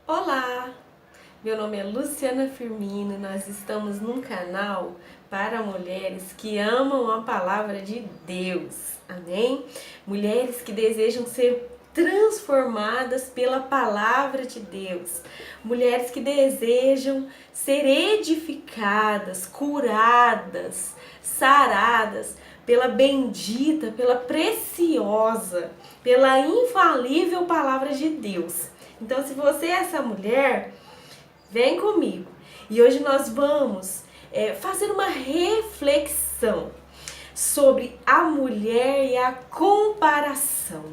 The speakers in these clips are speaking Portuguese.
Olá, meu nome é Luciana Firmino, nós estamos num canal para mulheres que amam a palavra de Deus, amém? Mulheres que desejam ser transformadas pela palavra de Deus, mulheres que desejam ser edificadas, curadas, saradas pela bendita, pela preciosa, pela infalível palavra de Deus. Então, se você é essa mulher, vem comigo. E hoje nós vamos fazer uma reflexão sobre a mulher e a comparação.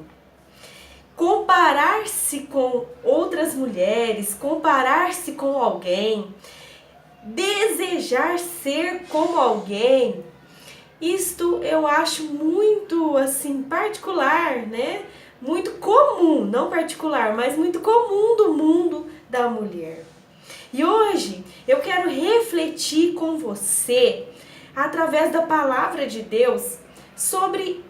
Comparar-se com outras mulheres, comparar-se com alguém, desejar ser como alguém, isto eu acho muito assim particular, né? Muito comum, não particular, mas muito comum do mundo da mulher. E hoje eu quero refletir com você, através da palavra de Deus, sobre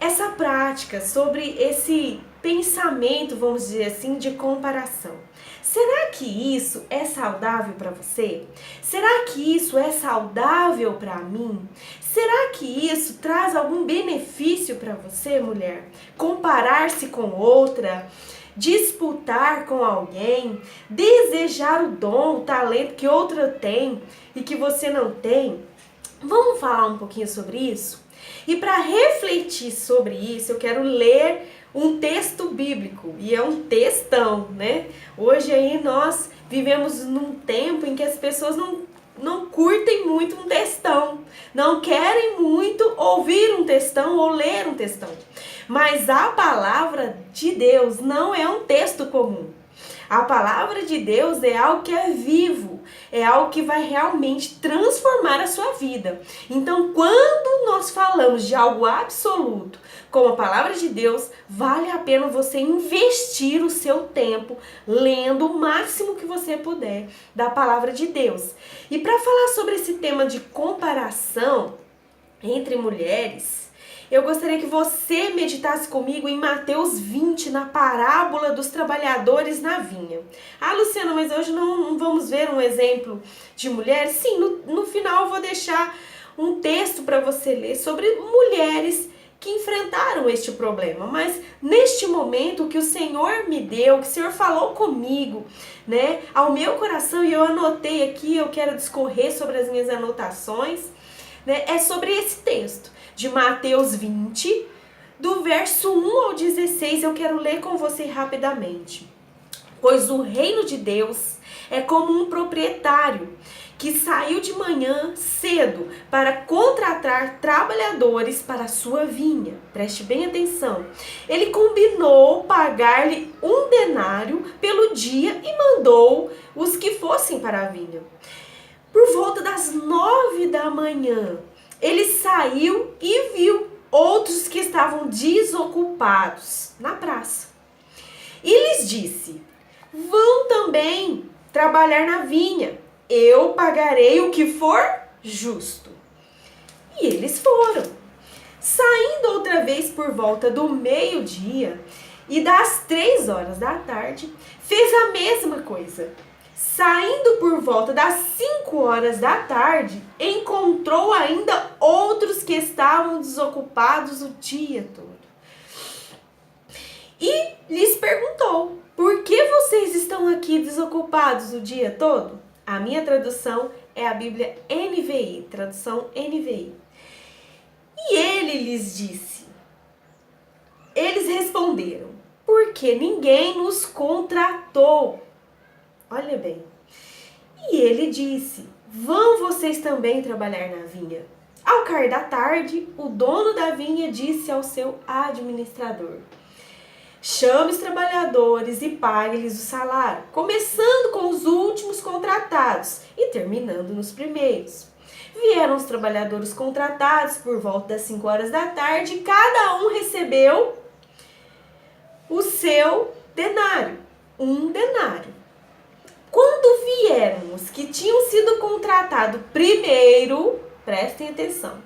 essa prática, sobre esse pensamento, vamos dizer assim, de comparação. Será que isso é saudável para você? Será que isso é saudável para mim? Será que isso traz algum benefício para você, mulher? Comparar-se com outra, disputar com alguém, desejar o dom, o talento que outra tem e que você não tem? Vamos falar um pouquinho sobre isso? E para refletir sobre isso, eu quero ler um texto bíblico, e é um textão, né? Hoje aí nós vivemos num tempo em que as pessoas não curtem muito um textão, não querem muito ouvir um textão ou ler um textão. Mas a palavra de Deus não é um texto comum. A palavra de Deus é algo que é vivo, é algo que vai realmente transformar a sua vida. Então, quando nós falamos de algo absoluto, como a palavra de Deus, vale a pena você investir o seu tempo lendo o máximo que você puder da palavra de Deus. E para falar sobre esse tema de comparação entre mulheres, eu gostaria que você meditasse comigo em Mateus 20, na parábola dos trabalhadores na vinha. Ah, Luciana, mas hoje não vamos ver um exemplo de mulher? Sim, no final eu vou deixar um texto para você ler sobre mulheres que enfrentaram este problema. Mas neste momento, o que o Senhor me deu, o que o Senhor falou comigo, né, ao meu coração, e eu anotei aqui, eu quero discorrer sobre as minhas anotações, né, é sobre esse texto de Mateus 20, do verso 1 ao 16, eu quero ler com você rapidamente. Pois o reino de Deus é como um proprietário que saiu de manhã cedo para contratar trabalhadores para a sua vinha. Preste bem atenção. Ele combinou pagar-lhe 1 denário pelo dia e mandou os que fossem para a vinha. Por volta das 9 da manhã, ele saiu e viu outros que estavam desocupados na praça. E lhes disse: vão também trabalhar na vinha, eu pagarei o que for justo. E eles foram. Saindo outra vez por volta do meio-dia e das 3 horas da tarde, fez a mesma coisa. Saindo por volta das 5 horas da tarde, encontrou ainda outros que estavam desocupados o dia todo. E lhes perguntou: por que vocês estão aqui desocupados o dia todo? A minha tradução é a Bíblia NVI, tradução NVI. E ele lhes disse, eles responderam: porque ninguém nos contratou. Olha bem. E ele disse: vão vocês também trabalhar na vinha. Ao cair da tarde, o dono da vinha disse ao seu administrador: chame os trabalhadores e pague-lhes o salário, começando com os últimos contratados e terminando nos primeiros. Vieram os trabalhadores contratados por volta das 5 horas da tarde e cada um recebeu o seu denário, 1 denário. Quando vieram os que tinham sido contratados primeiro, prestem atenção,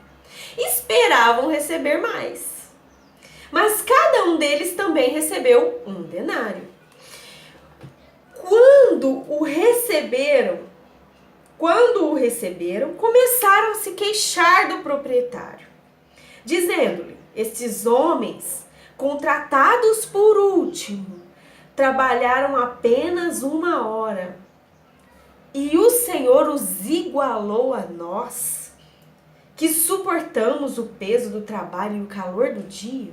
esperavam receber mais. Mas cada um deles também recebeu 1 denário. Quando quando o receberam, começaram a se queixar do proprietário, dizendo-lhe: estes homens, contratados por último, trabalharam apenas 1 hora, e o Senhor os igualou a nós, que suportamos o peso do trabalho e o calor do dia.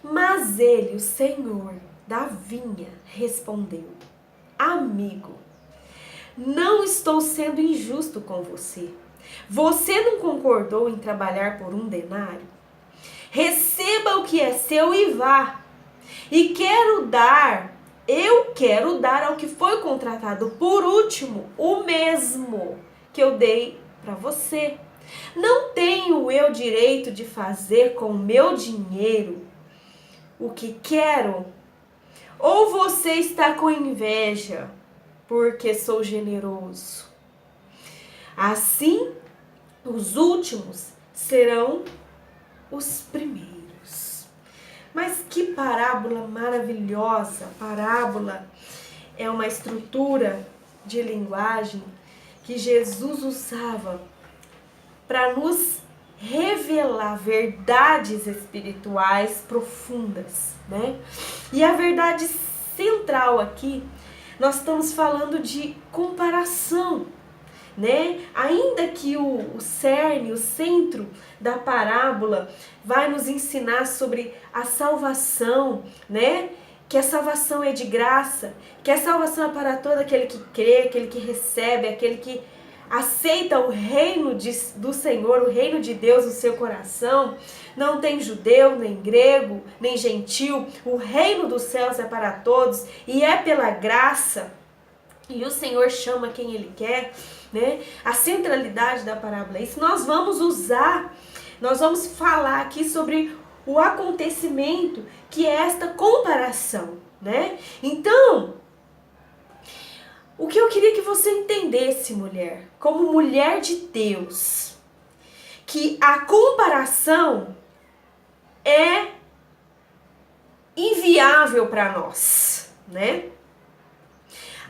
Mas ele, o Senhor da vinha, respondeu: amigo, não estou sendo injusto com você. Você não concordou em trabalhar por 1 denário? Receba o que é seu e vá. E eu quero dar ao que foi contratado por último o mesmo que eu dei para você. Não tenho eu direito de fazer com o meu dinheiro o que quero? Ou você está com inveja porque sou generoso? Assim, os últimos serão os primeiros. Mas que parábola maravilhosa! Parábola é uma estrutura de linguagem que Jesus usava para nos revelar verdades espirituais profundas, né? E a verdade central aqui, nós estamos falando de comparação, né? Ainda que o cerne, o centro da parábola vai nos ensinar sobre a salvação, né? Que a salvação é de graça, que a salvação é para todo aquele que crê, aquele que recebe, aquele que aceita o reino do Senhor, o reino de Deus no seu coração. Não tem judeu, nem grego, nem gentil. O reino dos céus é para todos e é pela graça. E o Senhor chama quem Ele quer, né? A centralidade da parábola é isso. Nós vamos falar aqui sobre o acontecimento que é esta comparação, né? Então, o que eu queria que você entendesse, mulher, como mulher de Deus, que a comparação é inviável para nós, né?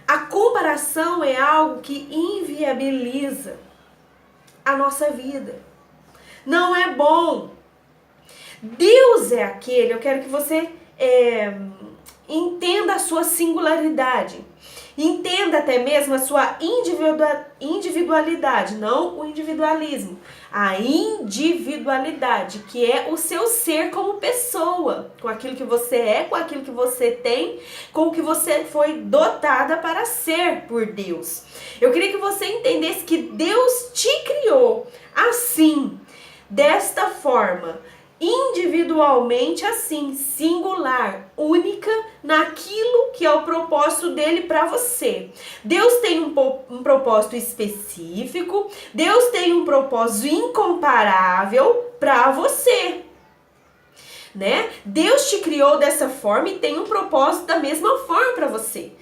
A comparação é algo que inviabiliza a nossa vida. Não é bom. Deus é aquele, eu quero que você entenda a sua singularidade. Entenda até mesmo a sua individualidade, não o individualismo. A individualidade, que é o seu ser como pessoa, com aquilo que você é, com aquilo que você tem, com o que você foi dotada para ser por Deus. Eu queria que você entendesse que Deus te criou assim, desta forma, individualmente assim, singular, única naquilo que é o propósito dele para você. Deus tem um propósito específico, Deus tem um propósito incomparável para você, né? Deus te criou dessa forma e tem um propósito da mesma forma para você,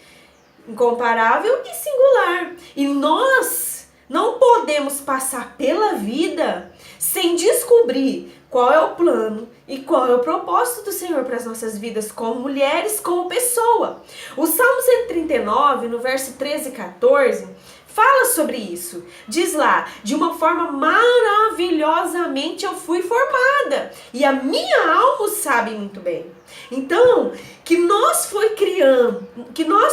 incomparável e singular. E nós não podemos passar pela vida sem descobrir qual é o plano e qual é o propósito do Senhor para as nossas vidas como mulheres, como pessoa. O Salmo 139, no verso 13 e 14, fala sobre isso. Diz lá: de uma forma maravilhosamente eu fui formada, e a minha alma o sabe muito bem. Então, que nós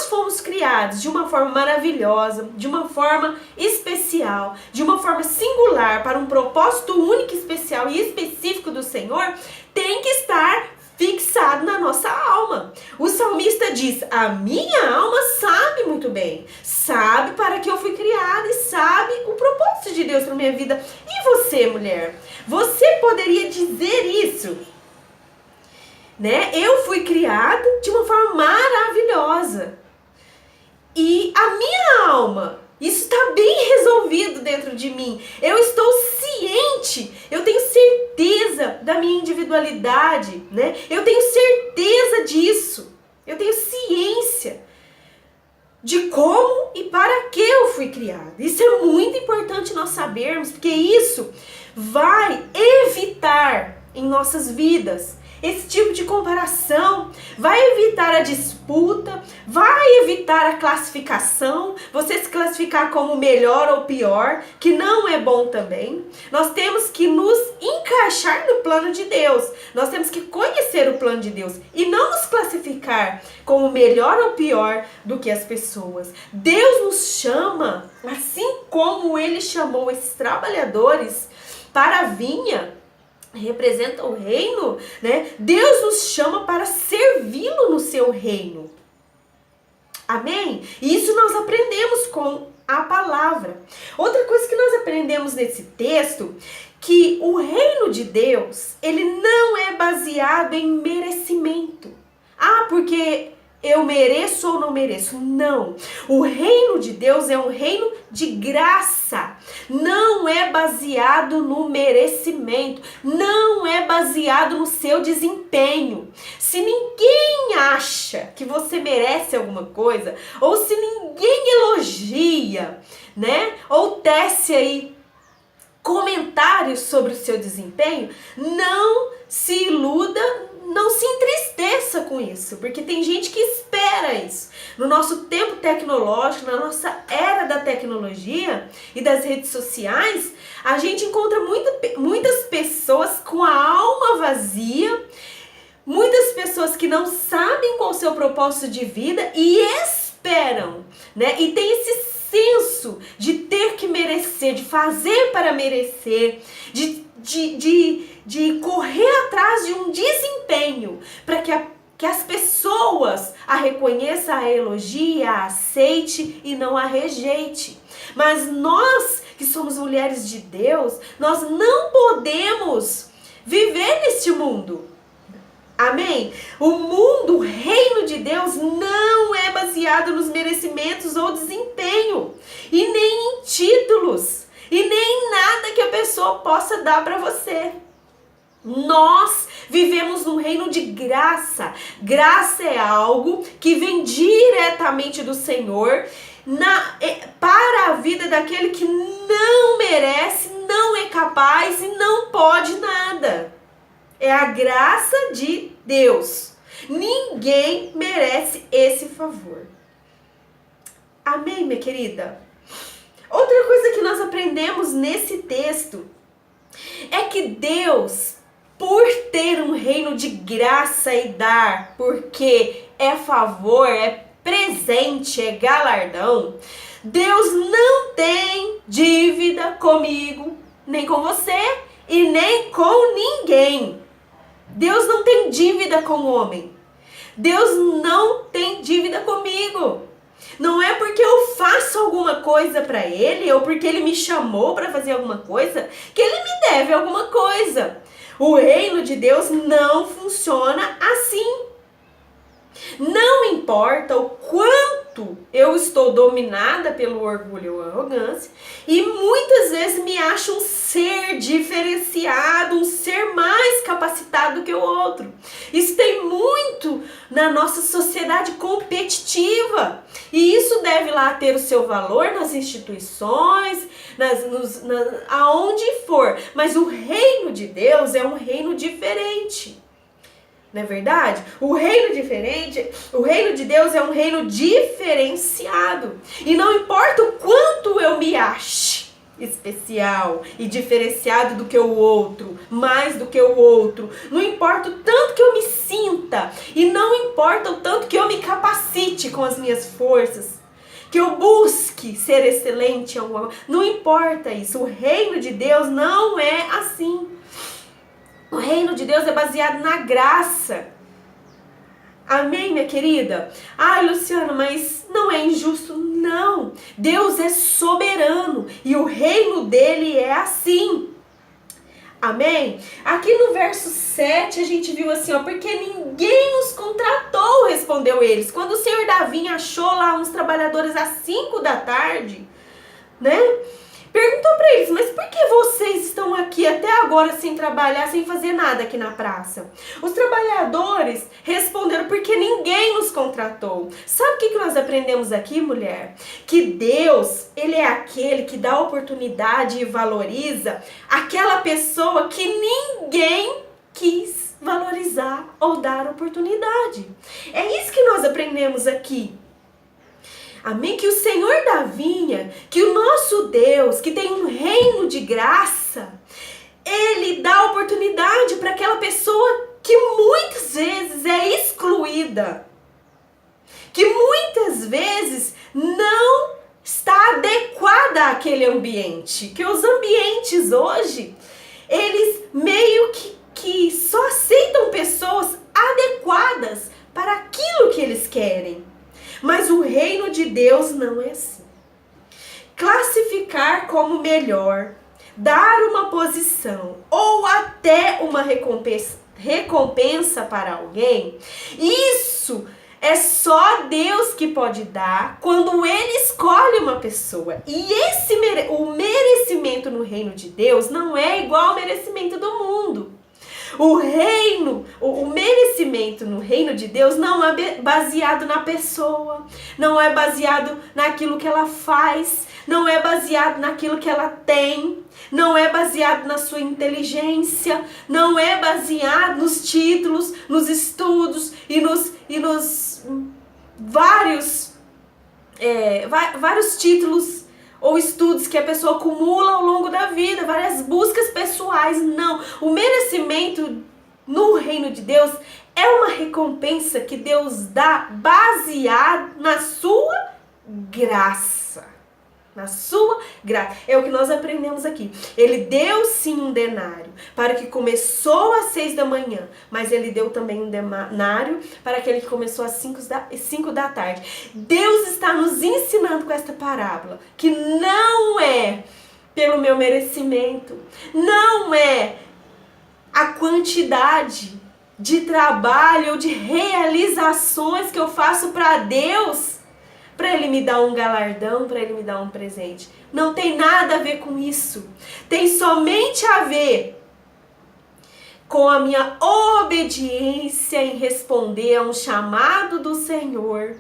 fomos criados de uma forma maravilhosa, de uma forma especial, de uma forma singular, para um propósito único, especial e específico do Senhor, tem que estar fixado na nossa alma. O salmista diz: a minha alma sabe muito bem, sabe para que eu fui criada e sabe o propósito de Deus para minha vida. E você, mulher? Você poderia dizer isso? Né? Eu fui criada de uma forma maravilhosa. E a minha alma, isso está bem resolvido dentro de mim. Eu estou ciente, eu tenho certeza da minha individualidade, né? Eu tenho certeza disso. Eu tenho ciência de como e para que eu fui criada. Isso é muito importante nós sabermos, porque isso vai evitar em nossas vidas esse tipo de comparação, vai evitar a disputa, vai evitar a classificação, você se classificar como melhor ou pior, que não é bom também. Nós temos que nos encaixar no plano de Deus, nós temos que conhecer o plano de Deus e não nos classificar como melhor ou pior do que as pessoas. Deus nos chama, assim como Ele chamou esses trabalhadores para a vinha, representa o reino, né? Deus nos chama para servi-lo no seu reino. Amém? E isso nós aprendemos com a palavra. Outra coisa que nós aprendemos nesse texto, que o reino de Deus, ele não é baseado em merecimento. Ah, porque eu mereço ou não mereço? Não. O reino de Deus é um reino de graça. Não é baseado no merecimento. Não é baseado no seu desempenho. Se ninguém acha que você merece alguma coisa, ou se ninguém elogia, né? Ou tece aí comentários sobre o seu desempenho, não se iluda, não se entristeça com isso, porque tem gente que espera isso. No nosso tempo tecnológico, na nossa era da tecnologia e das redes sociais, a gente encontra muitas pessoas com a alma vazia, muitas pessoas que não sabem qual é o seu propósito de vida e esperam, né? E tem esse senso de ter que merecer, de fazer para merecer, de correr atrás de um desempenho para que as pessoas a reconheçam, a elogiem, a aceite e não a rejeite. Mas nós que somos mulheres de Deus, nós não podemos viver neste mundo. Amém? O mundo, o reino de Deus não é baseado nos merecimentos ou desempenho, e nem em títulos, e nem em nada que a pessoa possa dar para você. Nós vivemos num reino de graça. Graça é algo que vem diretamente do Senhor para a vida daquele que não merece, não é capaz e não pode nada. É a graça de Deus. Ninguém merece esse favor. Amém, minha querida? Outra coisa que nós aprendemos nesse texto é que Deus, por ter um reino de graça e dar, porque é favor, é presente, é galardão, Deus não tem dívida comigo, nem com você e nem com ninguém. Deus não tem dívida com o homem. Deus não tem dívida comigo. Não é porque eu faço alguma coisa para Ele ou porque Ele me chamou para fazer alguma coisa que Ele me deve alguma coisa. O reino de Deus não funciona assim. Não importa o quanto eu estou dominada pelo orgulho ou arrogância e muitas vezes me acho um ser diferenciado, um ser mais capacitado que o outro. Isso tem muito na nossa sociedade competitiva e isso deve lá ter o seu valor nas instituições, aonde for, mas o reino de Deus é um reino diferente. Não é verdade? O reino de Deus é um reino diferenciado. E não importa o quanto eu me ache especial e diferenciado do que o outro, mais do que o outro, não importa o tanto que eu me sinta e não importa o tanto que eu me capacite com as minhas forças, que eu busque ser excelente, não importa isso. O reino de Deus não é assim. O reino de Deus é baseado na graça. Amém, minha querida? Ai, Luciana, mas não é injusto? Não. Deus é soberano e o reino dele é assim. Amém? Aqui no verso 7 a gente viu assim, ó, porque ninguém nos contratou, respondeu eles. Quando o senhor Davi achou lá uns trabalhadores às 5 da tarde, né? Perguntou para eles, mas por que vocês estão aqui até agora sem trabalhar, sem fazer nada aqui na praça? Os trabalhadores responderam, porque ninguém nos contratou. Sabe o que nós aprendemos aqui, mulher? Que Deus, Ele é aquele que dá oportunidade e valoriza aquela pessoa que ninguém quis. valorizar ou dar oportunidade. É isso que nós aprendemos aqui. Amém? Que o Senhor da vinha, que o nosso Deus, que tem um reino de graça, Ele dá oportunidade para aquela pessoa que muitas vezes é excluída, que muitas vezes não está adequada àquele ambiente, que os ambientes hoje, eles meio que só aceitam pessoas adequadas para aquilo que eles querem. Mas o reino de Deus não é assim. Classificar como melhor, dar uma posição ou até uma recompensa para alguém, isso é só Deus que pode dar quando Ele escolhe uma pessoa. E o merecimento no reino de Deus não é igual ao merecimento do mundo. O merecimento no reino de Deus não é baseado na pessoa, não é baseado naquilo que ela faz, não é baseado naquilo que ela tem, não é baseado na sua inteligência, não é baseado nos títulos, nos estudos e nos vários títulos ou estudos que a pessoa acumula ao longo da vida, várias buscas pessoais. Não, o merecimento no reino de Deus é uma recompensa que Deus dá baseado na sua graça. Na sua graça. É o que nós aprendemos aqui. Ele deu sim um denário para o que começou às 6 da manhã, mas ele deu também um denário para aquele que começou às 5 da tarde. Deus está nos ensinando com esta parábola que não é pelo meu merecimento, não é a quantidade de trabalho ou de realizações que eu faço para Deus, para Ele me dar um galardão, para Ele me dar um presente. Não tem nada a ver com isso. Tem somente a ver com a minha obediência em responder a um chamado do Senhor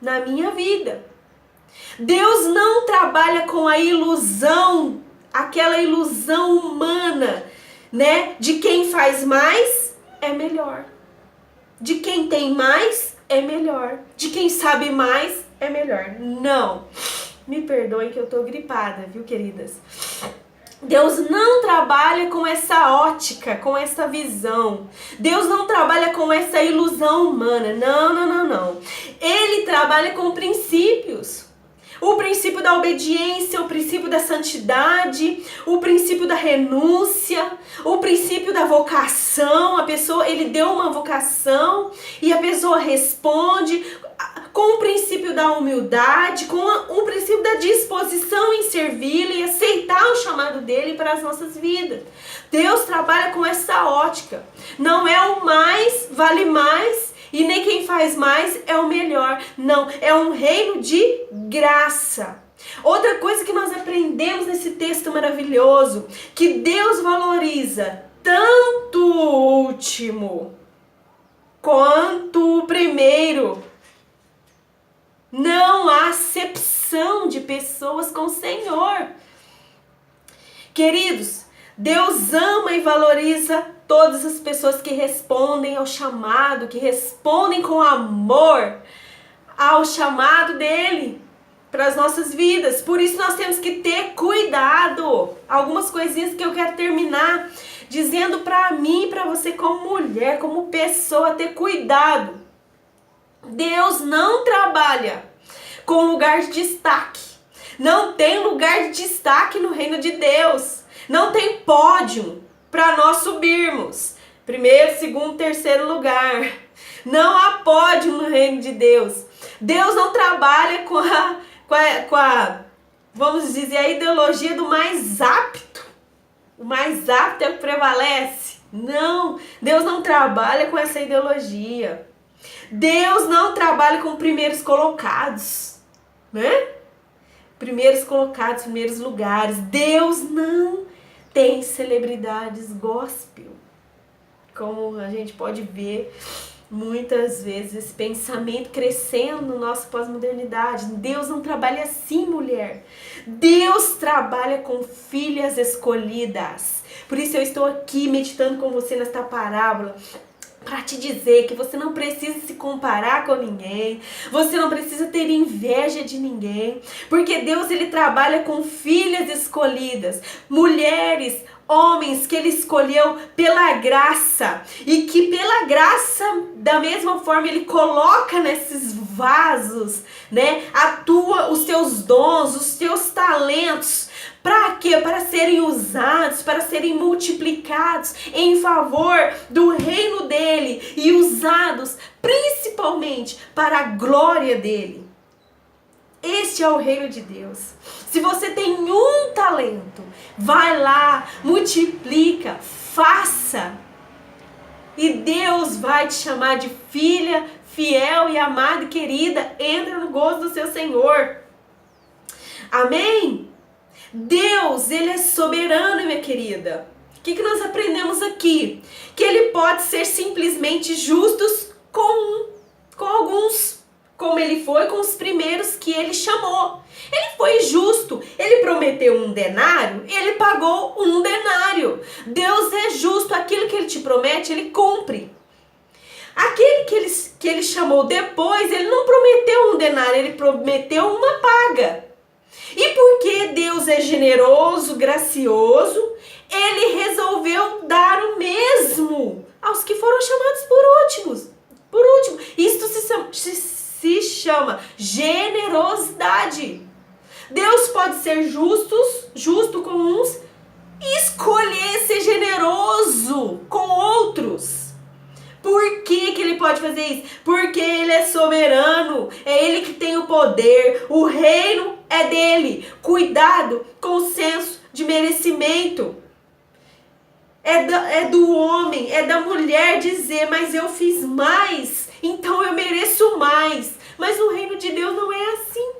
na minha vida. Deus não trabalha com a ilusão, aquela ilusão humana, né? De quem faz mais é melhor. De quem tem mais é melhor. De quem sabe mais é melhor. Não. Me perdoem que eu tô gripada, viu, queridas? Deus não trabalha com essa ótica, com essa visão. Deus não trabalha com essa ilusão humana. Não. Ele trabalha com princípios. O princípio da obediência, o princípio da santidade, o princípio da renúncia, o princípio da vocação. A pessoa, ele deu uma vocação e a pessoa responde com o princípio da humildade, com o princípio da disposição em servi-lo e aceitar o chamado dele para as nossas vidas. Deus trabalha com essa ótica. Não é o mais, vale mais, e nem quem faz mais é o melhor. Não, é um reino de graça. Outra coisa que nós aprendemos nesse texto maravilhoso, que Deus valoriza tanto o último quanto o primeiro. Não há acepção de pessoas com o Senhor. Queridos, Deus ama e valoriza todas as pessoas que respondem ao chamado, que respondem com amor ao chamado dele para as nossas vidas. Por isso nós temos que ter cuidado. Algumas coisinhas que eu quero terminar dizendo para mim e para você como mulher, como pessoa, ter cuidado. Deus não trabalha com lugar de destaque. Não tem lugar de destaque no reino de Deus. Não tem pódio para nós subirmos. Primeiro, segundo, terceiro lugar. Não há pódio no reino de Deus. Deus não trabalha com a, vamos dizer, a ideologia do mais apto. O mais apto é o que prevalece. Não, Deus não trabalha com essa ideologia. Deus não trabalha com primeiros colocados, né? Primeiros colocados, primeiros lugares. Deus não tem celebridades gospel, como a gente pode ver Muitas vezes esse pensamento crescendo no nosso pós-modernidade. Deus não trabalha assim, mulher. Deus trabalha com filhas escolhidas. Por isso eu estou aqui meditando com você nesta parábola, para te dizer que você não precisa se comparar com ninguém, você não precisa ter inveja de ninguém, porque Deus, ele trabalha com filhas escolhidas, mulheres, homens que ele escolheu pela graça, e que pela graça, da mesma forma, ele coloca nesses vasos, né, os seus dons, os seus talentos. Para quê? Para serem usados, para serem multiplicados em favor do reino dele e usados principalmente para a glória dele. Este é o reino de Deus. Se você tem um talento, vai lá, multiplica, faça. E Deus vai te chamar de filha, fiel e amada e querida. Entra no gozo do seu Senhor. Amém? Deus, ele é soberano, minha querida. O que nós aprendemos aqui? Que ele pode ser simplesmente justo com alguns, como ele foi com os primeiros que ele chamou. Ele foi justo. Ele prometeu um denário, ele pagou um denário. Deus é justo. Aquilo que ele te promete, ele cumpre. Aquele que ele chamou depois, ele não prometeu um denário, ele prometeu uma paga. E porque Deus é generoso, gracioso, ele resolveu dar o mesmo aos que foram chamados por último. Isto se chama generosidade. Deus pode ser justo com uns e escolher ser generoso com outros. Por que ele pode fazer isso? Porque ele é soberano, é ele que tem o poder, o reino é dele. Cuidado com o senso de merecimento. É do homem, é da mulher dizer, mas eu fiz mais, então eu mereço mais. Mas no reino de Deus não é assim.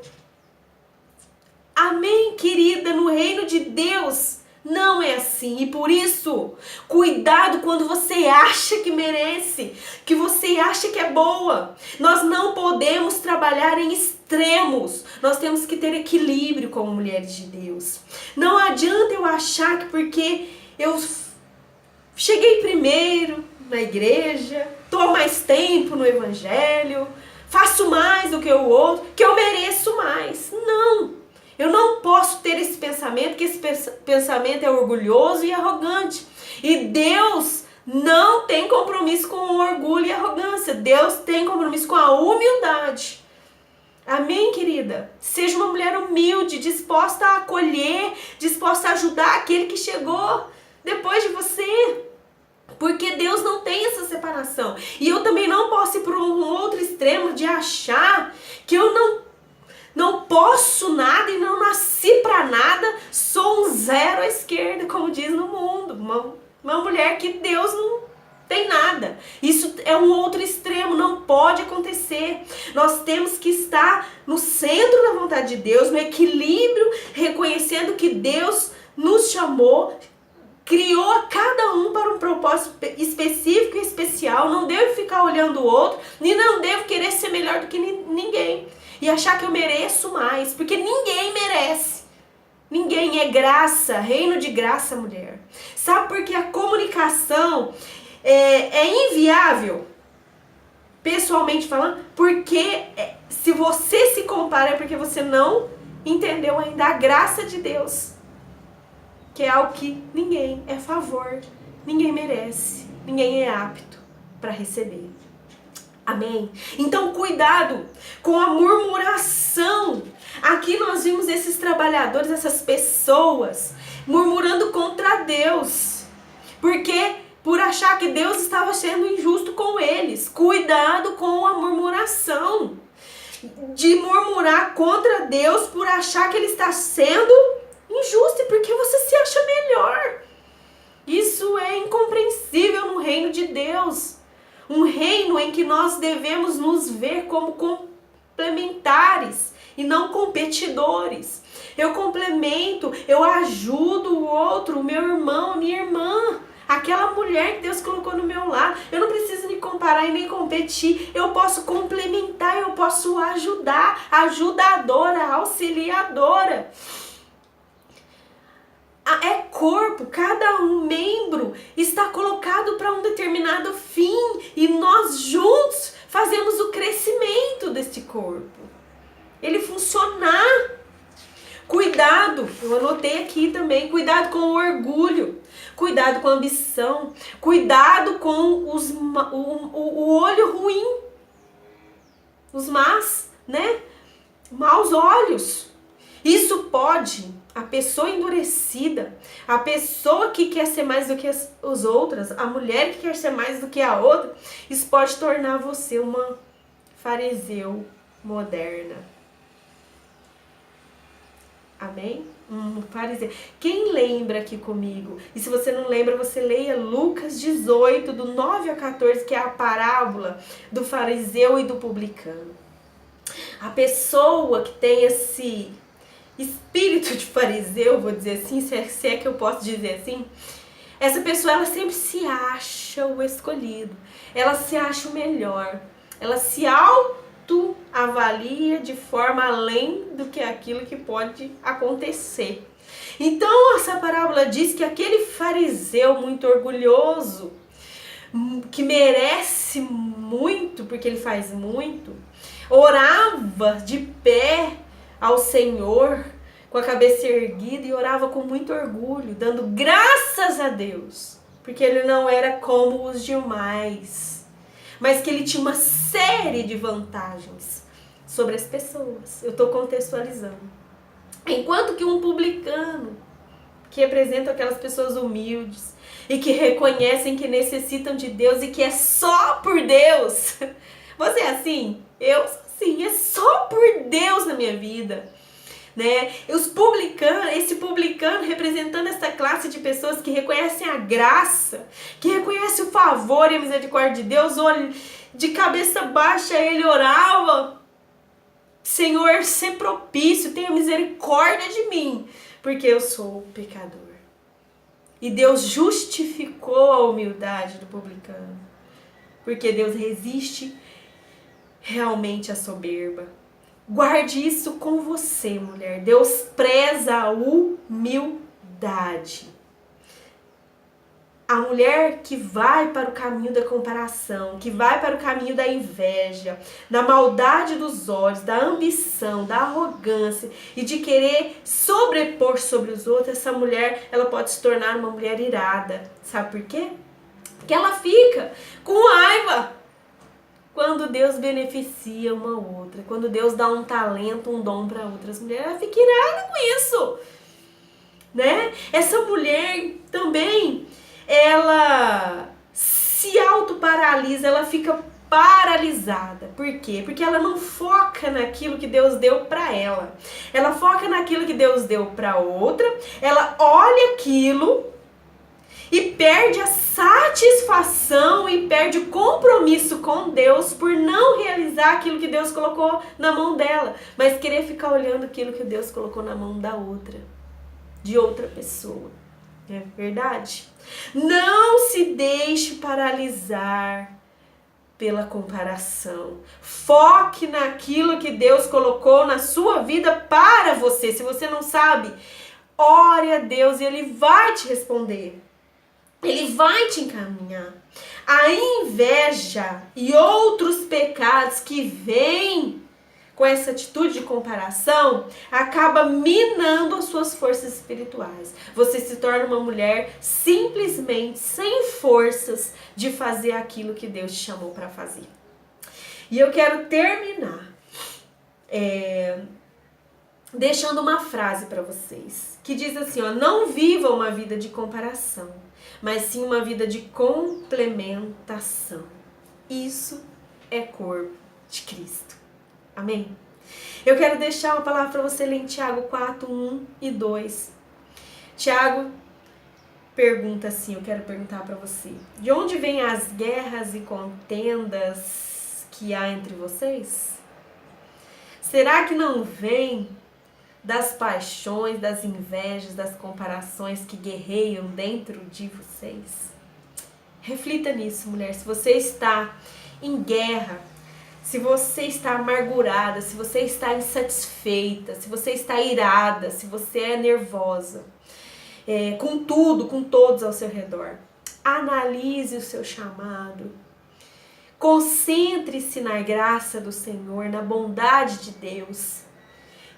Amém, querida? No reino de Deus não é assim. E por isso, cuidado quando você acha que merece, que você acha que é boa. Nós não podemos trabalhar em extremos. Nós temos que ter equilíbrio como mulheres de Deus. Não adianta eu achar que porque eu cheguei primeiro na igreja, estou mais tempo no evangelho, faço mais do que o outro, que eu mereço mais. Não! Eu não posso ter esse pensamento, porque esse pensamento é orgulhoso e arrogante. E Deus não tem compromisso com o orgulho e a arrogância. Deus tem compromisso com a humildade. Amém, querida? Seja uma mulher humilde, disposta a acolher, disposta a ajudar aquele que chegou depois de você. Porque Deus não tem essa separação. E eu também não posso ir para um outro extremo de achar que eu não posso nada e não nasci para nada, sou um zero à esquerda, como diz no mundo. Uma mulher que Deus não tem nada. Isso é um outro extremo, não pode acontecer. Nós temos que estar no centro da vontade de Deus, no equilíbrio, reconhecendo que Deus nos chamou, criou a cada um para um propósito específico e especial. Não devo ficar olhando o outro, e não devo querer ser melhor do que ninguém. E achar que eu mereço mais, porque ninguém merece. Ninguém, é graça, reino de graça, mulher. Sabe por que a comunicação é inviável? Pessoalmente falando, porque se você se compara é porque você não entendeu ainda a graça de Deus. Que é algo que ninguém é favor, ninguém merece, ninguém é apto para receber. Amém? Então, cuidado com a murmuração. Aqui nós vimos esses trabalhadores, essas pessoas, murmurando contra Deus. Porque por achar que Deus estava sendo injusto com eles. Cuidado com a murmuração. De murmurar contra Deus por achar que ele está sendo injusto e porque você se acha melhor. Isso é incompreensível no reino de Deus. Um reino em que nós devemos nos ver como complementares e não competidores. Eu complemento, eu ajudo o outro, o meu irmão, a minha irmã, aquela mulher que Deus colocou no meu lado. Eu não preciso me comparar e nem competir. Eu posso complementar, eu posso ajudar, ajudadora, auxiliadora. É corpo, cada um membro está colocado para um determinado fim e nós juntos fazemos o crescimento deste corpo. Ele funcionar. Cuidado, eu anotei aqui também, cuidado com o orgulho, cuidado com a ambição, cuidado com o olho ruim, os maus olhos. Isso pode, a pessoa endurecida, a pessoa que quer ser mais do que as outras, a mulher que quer ser mais do que a outra, isso pode tornar você uma fariseu moderna. Amém? Fariseu. Quem lembra aqui comigo? E se você não lembra, você leia Lucas 18, do 9 a 14, que é a parábola do fariseu e do publicano. A pessoa que tem esse espírito de fariseu, vou dizer assim, se é que eu posso dizer assim, essa pessoa, ela sempre se acha o escolhido, ela se acha o melhor, ela se autoavalia de forma além do que aquilo que pode acontecer. Então essa parábola diz que aquele fariseu muito orgulhoso, que merece muito porque ele faz muito, orava de pé ao Senhor com a cabeça erguida e orava com muito orgulho, dando graças a Deus, porque ele não era como os demais, mas que ele tinha uma série de vantagens sobre as pessoas. Eu estou contextualizando. Enquanto que um publicano, que representa aquelas pessoas humildes e que reconhecem que necessitam de Deus e que é só por Deus. Você é assim? Eu sou assim, é só por Deus na minha vida. Né? Esse publicano representando essa classe de pessoas que reconhecem a graça, que reconhecem o favor e a misericórdia de Deus, olha, de cabeça baixa ele orava: Senhor, sê propício, tenha misericórdia de mim, porque eu sou pecador. E Deus justificou a humildade do publicano, porque Deus resiste realmente à soberba. Guarde isso com você, mulher. Deus preza a humildade. A mulher que vai para o caminho da comparação, que vai para o caminho da inveja, da maldade dos olhos, da ambição, da arrogância e de querer sobrepor sobre os outros, essa mulher, ela pode se tornar uma mulher irada. Sabe por quê? Porque ela fica com raiva quando Deus beneficia uma outra, quando Deus dá um talento, um dom para outras mulheres, ela fica irada com isso, né? Essa mulher também, ela se autoparalisa, ela fica paralisada. Por quê? Porque ela não foca naquilo que Deus deu para ela. Ela foca naquilo que Deus deu para outra, ela olha aquilo e perde a satisfação e perde o compromisso com Deus por não realizar aquilo que Deus colocou na mão dela, mas querer ficar olhando aquilo que Deus colocou na mão da outra, de outra pessoa. É verdade? Não se deixe paralisar pela comparação. Foque naquilo que Deus colocou na sua vida para você. Se você não sabe, ore a Deus e Ele vai te responder. Ele vai te encaminhar. A inveja e outros pecados que vêm com essa atitude de comparação acaba minando as suas forças espirituais. Você se torna uma mulher simplesmente sem forças de fazer aquilo que Deus te chamou para fazer. E eu quero terminar deixando uma frase para vocês, que diz assim, ó: não viva uma vida de comparação, mas sim uma vida de complementação. Isso é corpo de Cristo. Amém? Eu quero deixar uma palavra para você ler em Tiago 4, 1 e 2. Tiago pergunta assim, eu quero perguntar para você: de onde vêm as guerras e contendas que há entre vocês? Será que não vem das paixões, das invejas, das comparações que guerreiam dentro de vocês? Reflita nisso, mulher. Se você está em guerra, se você está amargurada, se você está insatisfeita, se você está irada, se você é nervosa, com tudo, com todos ao seu redor, analise o seu chamado. Concentre-se na graça do Senhor, na bondade de Deus.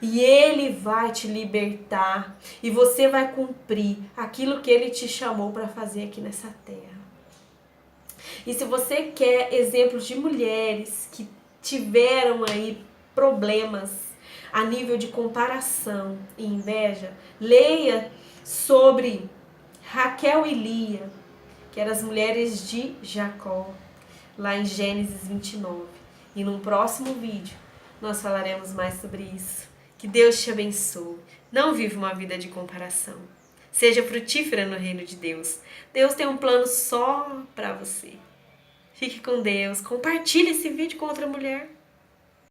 E Ele vai te libertar. E você vai cumprir aquilo que Ele te chamou para fazer aqui nessa terra. E se você quer exemplos de mulheres que tiveram aí problemas a nível de comparação e inveja, leia sobre Raquel e Lia, que eram as mulheres de Jacó, lá em Gênesis 29. E num próximo vídeo nós falaremos mais sobre isso. Que Deus te abençoe. Não viva uma vida de comparação. Seja frutífera no reino de Deus. Deus tem um plano só para você. Fique com Deus. Compartilhe esse vídeo com outra mulher.